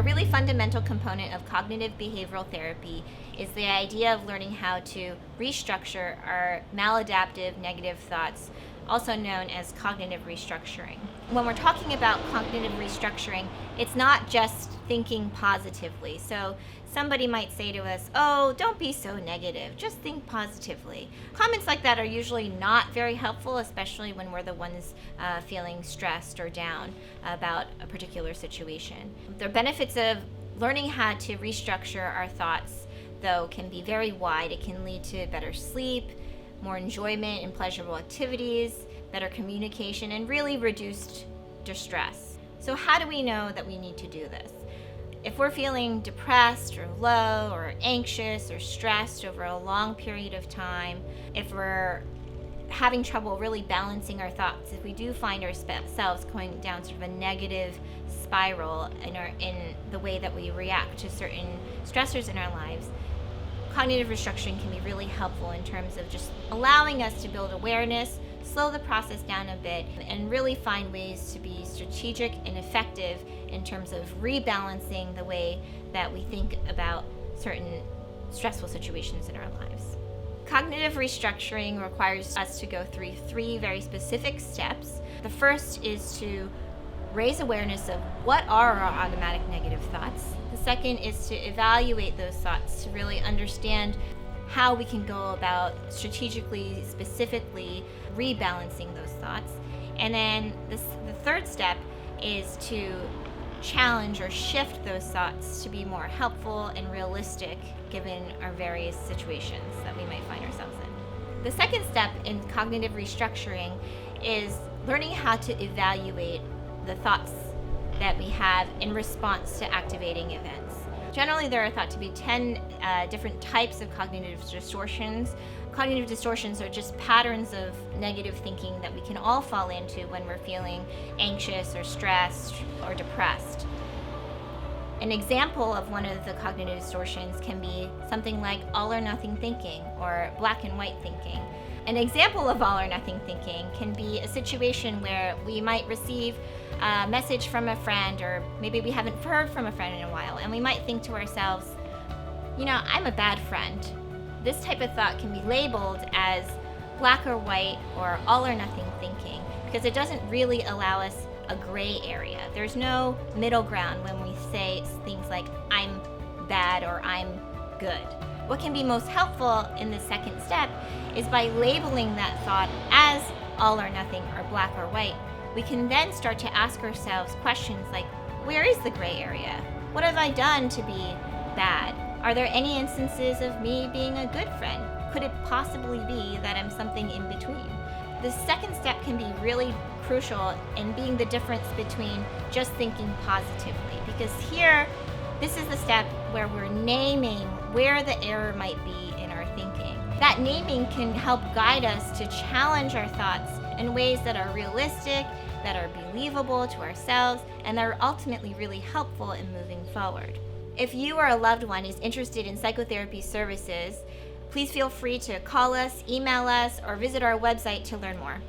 A really fundamental component of cognitive behavioral therapy is the idea of learning how to restructure our maladaptive negative thoughts, also known as cognitive restructuring. When we're talking about cognitive restructuring, it's not just thinking positively. So somebody might say to us, "Oh, don't be so negative, just think positively." Comments like that are usually not very helpful, especially when we're the ones feeling stressed or down about a particular situation. The benefits of learning how to restructure our thoughts, though, can be very wide. It can lead to better sleep, more enjoyment in pleasurable activities, better communication, and really reduced distress. So how do we know that we need to do this? If we're feeling depressed or low or anxious or stressed over a long period of time, if we're having trouble really balancing our thoughts, if we do find ourselves going down sort of a negative spiral in the way that we react to certain stressors in our lives, cognitive restructuring can be really helpful in terms of just allowing us to build awareness, slow the process down a bit, and really find ways to be strategic and effective in terms of rebalancing the way that we think about certain stressful situations in our lives. Cognitive restructuring requires us to go through three very specific steps. The first is to raise awareness of what are our automatic negative thoughts. The second is to evaluate those thoughts to really understand how we can go about strategically, specifically rebalancing those thoughts. And then the third step is to challenge or shift those thoughts to be more helpful and realistic given our various situations that we might find ourselves in. The second step in cognitive restructuring is learning how to evaluate the thoughts that we have in response to activating events. Generally, there are thought to be 10 different types of cognitive distortions. Cognitive distortions are just patterns of negative thinking that we can all fall into when we're feeling anxious or stressed or depressed. An example of one of the cognitive distortions can be something like all or nothing thinking or black and white thinking. An example of all or nothing thinking can be a situation where we might receive a message from a friend, or maybe we haven't heard from a friend in a while, and we might think to ourselves, I'm a bad friend. This type of thought can be labeled as black or white or all or nothing thinking because it doesn't really allow us a gray area. There's no middle ground when we say things like I'm bad or I'm good. What can be most helpful in the second step is by labeling that thought as all or nothing or black or white. We can then start to ask ourselves questions like, where is the gray area? What have I done to be bad? Are there any instances of me being a good friend? Could it possibly be that I'm something in between? The second step can be really crucial in being the difference between just thinking positively, because here, this is the step where we're naming where the error might be in our thinking. That naming can help guide us to challenge our thoughts in ways that are realistic, that are believable to ourselves, and that are ultimately really helpful in moving forward. If you or a loved one is interested in psychotherapy services, please feel free to call us, email us, or visit our website to learn more.